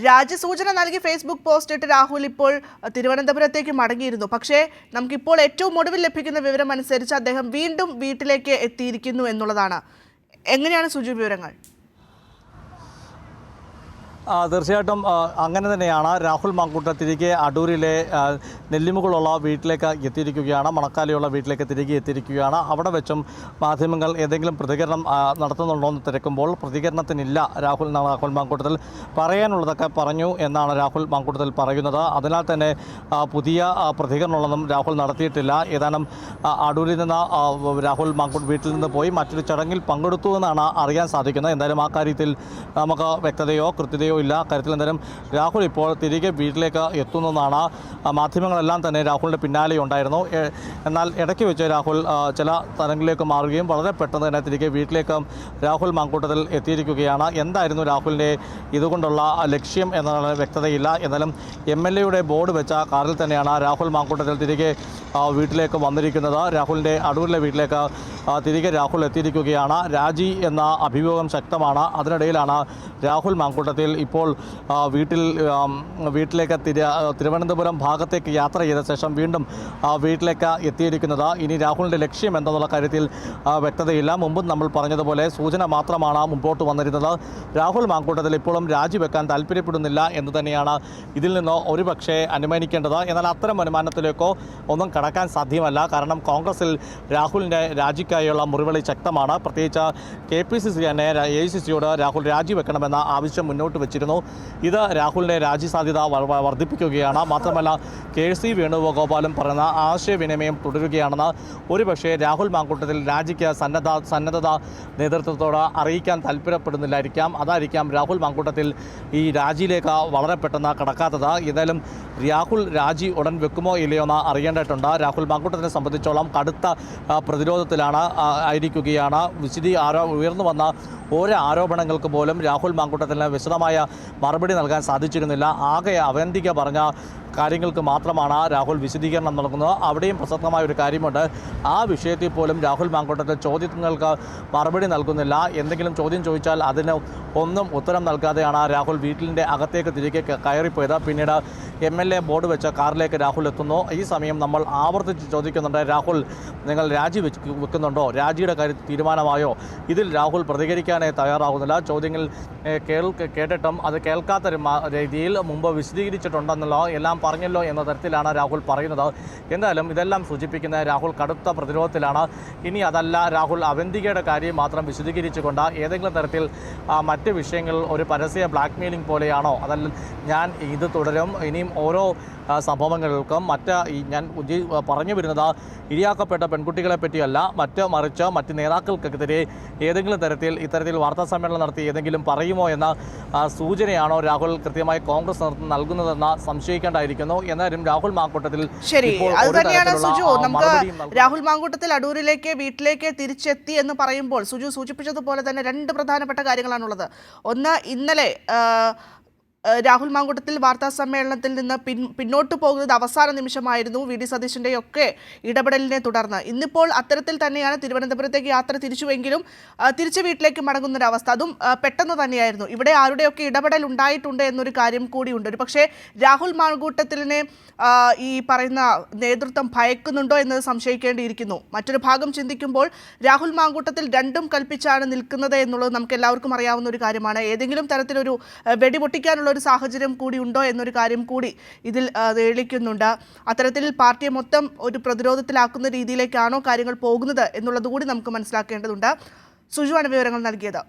രാജ്യസൂചന നൽകി Facebook post ഇട്ട് രാഹുൽ ഇപ്പോൾ തിരുവനന്തപുരത്തേക്ക് മടങ്ങിയിരുന്നു. പക്ഷേ നമുക്കിപ്പോൾ ഏറ്റവും ഒടുവിൽ ലഭിക്കുന്ന വിവരം അനുസരിച്ച് അദ്ദേഹം വീണ്ടും വീട്ടിലേക്ക് എത്തിയിരിക്കുന്നു എന്നുള്ളതാണ്. എങ്ങനെയാണ് സുജു വിവരങ്ങൾ? തീർച്ചയായിട്ടും അങ്ങനെ തന്നെയാണ്. രാഹുൽ മാങ്കൂട്ടം തിരികെ അടൂരിലെ നെല്ലിമുകളുള്ള വീട്ടിലേക്ക് എത്തിയിരിക്കുകയാണ്. മണക്കാലിയുള്ള വീട്ടിലേക്ക് തിരികെ എത്തിയിരിക്കുകയാണ്. അവിടെ വെച്ചും മാധ്യമങ്ങൾ ഏതെങ്കിലും പ്രതികരണം നടത്തുന്നുണ്ടോ എന്ന് തിരക്കുമ്പോൾ പ്രതികരണത്തിനില്ല. രാഹുൽ മാങ്കൂട്ടത്തിൽ പറയാനുള്ളതൊക്കെ പറഞ്ഞു എന്നാണ് രാഹുൽ മാങ്കൂട്ടത്തിൽ പറയുന്നത്. അതിനാൽ തന്നെ പുതിയ പ്രതികരണങ്ങളൊന്നും രാഹുൽ നടത്തിയിട്ടില്ല. ഏതാനും അടൂരിൽ നിന്ന് രാഹുൽ മാങ്കൂട്ടം വീട്ടിൽ നിന്ന് പോയി മറ്റൊരു ചടങ്ങിൽ പങ്കെടുത്തു എന്നാണ് അറിയാൻ സാധിക്കുന്നത്. എന്തായാലും ആ കാര്യത്തിൽ നമുക്ക് വ്യക്തതയോ കൃത്യതയോ ഇല്ല. കാര്യത്തിൽ എന്തായാലും രാഹുൽ ഇപ്പോൾ തിരികെ വീട്ടിലേക്ക് എത്തുന്നതാണ്. മാധ്യമങ്ങളെല്ലാം തന്നെ രാഹുലിൻ്റെ പിന്നാലെ ഉണ്ടായിരുന്നു. എന്നാൽ ഇടയ്ക്ക് വെച്ച് രാഹുൽ ചില തലങ്ങളിലേക്ക് മാറുകയും വളരെ പെട്ടെന്ന് തന്നെ തിരികെ വീട്ടിലേക്ക് രാഹുൽ മാങ്കൂട്ടത്തിൽ എത്തിയിരിക്കുകയാണ്. എന്തായിരുന്നു രാഹുലിൻ്റെ ഇതുകൊണ്ടുള്ള ലക്ഷ്യം എന്നുള്ള വ്യക്തതയില്ല. എന്നാലും MLAയുടെ ബോർഡ് വെച്ച കാറിൽ തന്നെയാണ് രാഹുൽ മാങ്കൂട്ടത്തിൽ തിരികെ വീട്ടിലേക്ക് വന്നിരിക്കുന്നത്. രാഹുലിൻ്റെ അടൂരിലെ വീട്ടിലേക്ക് തിരികെ രാഹുൽ എത്തിയിരിക്കുകയാണ്. രാജി എന്ന അഭിമുഖം ശക്തമാണ്. അതിനിടയിലാണ് രാഹുൽ മാങ്കൂട്ടത്തിൽ ഇപ്പോൾ വീട്ടിലേക്ക് തിരുവനന്തപുരം ഭാഗത്തേക്ക് യാത്ര ചെയ്ത ശേഷം വീണ്ടും വീട്ടിലേക്ക് എത്തിയിരിക്കുന്നത്. ഇനി രാഹുലിൻ്റെ ലക്ഷ്യം എന്തെന്നുള്ള കാര്യത്തിൽ വ്യക്തതയില്ല. മുമ്പ് നമ്മൾ പറഞ്ഞതുപോലെ സൂചന മാത്രമാണ് മുമ്പോട്ട് വന്നിരുന്നത്. രാഹുൽ മാങ്കൂട്ടത്തിൽ ഇപ്പോഴും രാജിവെക്കാൻ താല്പര്യപ്പെടുന്നില്ല എന്ന് തന്നെയാണ് ഇതിൽ നിന്ന് ഒരുപക്ഷെ അനുമാനിക്കേണ്ടത്. എന്നാൽ അത്തരം അനുമാനത്തിലേക്കോ ഒന്നും കടക്കാൻ സാധ്യമല്ല. കാരണം കോൺഗ്രസിൽ രാഹുലിൻ്റെ രാജിക്കായുള്ള മുറിവിളി ശക്തമാണ്. പ്രത്യേകിച്ച് KPCC തന്നെ AICCയോട് രാഹുൽ രാജിവെക്കണമെന്ന ആവശ്യം മുന്നോട്ട് വെച്ചിരുന്നു. ഇത് രാഹുലിൻ്റെ രാജി സാധ്യത വർദ്ധിപ്പിക്കുകയാണ്. മാത്രമല്ല KC വേണുഗോപാലും പറയുന്ന ആശയവിനിമയം തുടരുകയാണെന്ന് ഒരുപക്ഷെ രാഹുൽ മാങ്കൂട്ടത്തിൽ രാജിക്ക് സന്നദ്ധത നേതൃത്വത്തോട് അറിയിക്കാൻ താല്പര്യപ്പെടുന്നില്ലായിരിക്കാം. അതായിരിക്കാം രാഹുൽ മാങ്കൂട്ടത്തിൽ ഈ രാജിയിലേക്ക് വളരെ പെട്ടെന്ന് കടക്കാത്തത്. ഏതായാലും രാഹുൽ രാജി ഉടൻ വെക്കുമോ ഇല്ലയോ എന്ന് അറിയേണ്ടതുണ്ട്. രാഹുൽ മാങ്കൂട്ടത്തിനെ സംബന്ധിച്ചോളം കടുത്ത പ്രതിരോധത്തിലാണ് ആയിരിക്കുകയാണ്. ഉയർന്നു വന്ന ഓരോ ആരോപണങ്ങൾക്ക് പോലും രാഹുൽ മാങ്കൂട്ടത്തിന് വിശദമായ മറുപടി നൽകാൻ സാധിച്ചിരുന്നില്ല. ആകെ അവന്തിക പറഞ്ഞ കാര്യങ്ങൾക്ക് മാത്രമാണ് രാഹുൽ വിശദീകരണം നൽകുന്നത്. അവിടെയും പ്രസക്തമായ ഒരു കാര്യമുണ്ട്. ആ വിഷയത്തിൽ പോലും രാഹുൽ മാങ്കൂട്ടത്തിൽ ചോദ്യങ്ങൾക്ക് മറുപടി നൽകുന്നില്ല. എന്തെങ്കിലും ചോദ്യം ചോദിച്ചാൽ അതിന് ഒന്നും ഉത്തരം നൽകാതെയാണ് രാഹുൽ വീട്ടിലിൻ്റെ അകത്തേക്ക് തിരികെ കയറിപ്പോയത്. പിന്നീട് MLA ബോർഡ് വെച്ച കാറിലേക്ക് രാഹുൽ എത്തുന്നു. ഈ സമയം നമ്മൾ ആവർത്തിച്ച് ചോദിക്കുന്നുണ്ട്, രാഹുൽ നിങ്ങൾ രാജി വെക്കുന്നുണ്ടോ? രാജിയുടെ കാര്യത്തിൽ തീരുമാനമായോ? ഇതിൽ രാഹുൽ പ്രതികരിക്കാനേ തയ്യാറാകുന്നില്ല. ചോദ്യങ്ങൾ കേട്ടിട്ടും അത് കേൾക്കാത്ത രീതിയിൽ മുമ്പ് വിശദീകരിച്ചിട്ടുണ്ടെന്നല്ലോ എല്ലാം പറഞ്ഞല്ലോ എന്ന തരത്തിലാണ് രാഹുൽ പറയുന്നത്. എന്തായാലും ഇതെല്ലാം സൂചിപ്പിക്കുന്ന രാഹുൽ കടുത്ത പ്രതിരോധത്തിലാണ്. ഇനി അതല്ല, രാഹുൽ അവന്തികയുടെ കാര്യം മാത്രം വിശദീകരിച്ചുകൊണ്ട് ഏതെങ്കിലും തരത്തിൽ മറ്റ് വിഷയങ്ങൾ ഒരു പരസ്യ ബ്ലാക്ക് മെയിലിംഗ് പോലെയാണോ? അതല്ല, ഞാൻ ഇത് തുടരും, ഇനിയും ഓരോ സംഭവങ്ങൾക്കും ഞാൻ പറഞ്ഞു വരുന്നത് ഇരയാക്കപ്പെട്ട പെൺകുട്ടികളെ പറ്റിയല്ല, മറിച്ച് മറ്റ് നേതാക്കൾക്കെതിരെ ഏതെങ്കിലും തരത്തിൽ ഇത്തരത്തിൽ വാർത്താ സമ്മേളനം നടത്തി ഏതെങ്കിലും പറയുമോ എന്ന സൂചനയാണോ രാഹുൽ കൃത്യമായി കോൺഗ്രസ് നൽകുന്നതെന്ന് സംശയിക്കേണ്ടായിരിക്കുന്നു. എന്നാലും രാഹുൽ മാങ്കൂട്ടത്തിൽ രാഹുൽ മാങ്കൂട്ടത്തിൽ അടൂരിലേക്ക് വീട്ടിലേക്ക് തിരിച്ചെത്തി എന്ന് പറയുമ്പോൾ സുജു സൂചിപ്പിച്ചതുപോലെ തന്നെ രണ്ട് പ്രധാനപ്പെട്ട കാര്യങ്ങളാണുള്ളത്. ഒന്ന്, ഇന്നലെ രാഹുൽ മാങ്കൂട്ടത്തിൽ വാർത്താ സമ്മേളനത്തിൽ നിന്ന് പിന്നോട്ട് പോകുന്നത് അവസാന നിമിഷമായിരുന്നു, VD സതീശൻ്റെയൊക്കെ ഇടപെടലിനെ തുടർന്ന്. ഇന്നിപ്പോൾ അത്തരത്തിൽ തന്നെയാണ് തിരുവനന്തപുരത്തേക്ക് യാത്ര തിരിച്ചുവെങ്കിലും തിരിച്ച് വീട്ടിലേക്ക് മടങ്ങുന്നൊരവസ്ഥ. അതും പെട്ടെന്ന് തന്നെയായിരുന്നു. ഇവിടെ ആരുടെയൊക്കെ ഇടപെടൽ ഉണ്ടായിട്ടുണ്ട് എന്നൊരു കാര്യം കൂടിയുണ്ട്. ഒരു പക്ഷേ രാഹുൽ മാങ്കൂട്ടത്തിലിനെ ഈ പറയുന്ന നേതൃത്വം ഭയക്കുന്നുണ്ടോ എന്നത് സംശയിക്കേണ്ടിയിരിക്കുന്നു. മറ്റൊരു ഭാഗം ചിന്തിക്കുമ്പോൾ രാഹുൽ മാങ്കൂട്ടത്തിൽ രണ്ടും കൽപ്പിച്ചാണ് നിൽക്കുന്നത് എന്നുള്ളത് നമുക്ക് എല്ലാവർക്കും അറിയാവുന്ന ഒരു കാര്യമാണ്. ഏതെങ്കിലും തരത്തിലൊരു വെടിപൊട്ടിക്കാനുള്ള ഒരു സാഹചര്യം കൂടി ഉണ്ടോ എന്നൊരു കാര്യം കൂടി ഇതിൽ തെളിയിക്കുന്നുണ്ട്. അത്തരത്തിൽ പാർട്ടിയെ മൊത്തം ഒരു പ്രതിരോധത്തിലാക്കുന്ന രീതിയിലേക്കാണോ കാര്യങ്ങൾ പോകുന്നത് എന്നുള്ളത് കൂടി നമുക്ക് മനസ്സിലാക്കേണ്ടതുണ്ട്. സുജുവാണ് വിവരങ്ങൾ നൽകിയത്.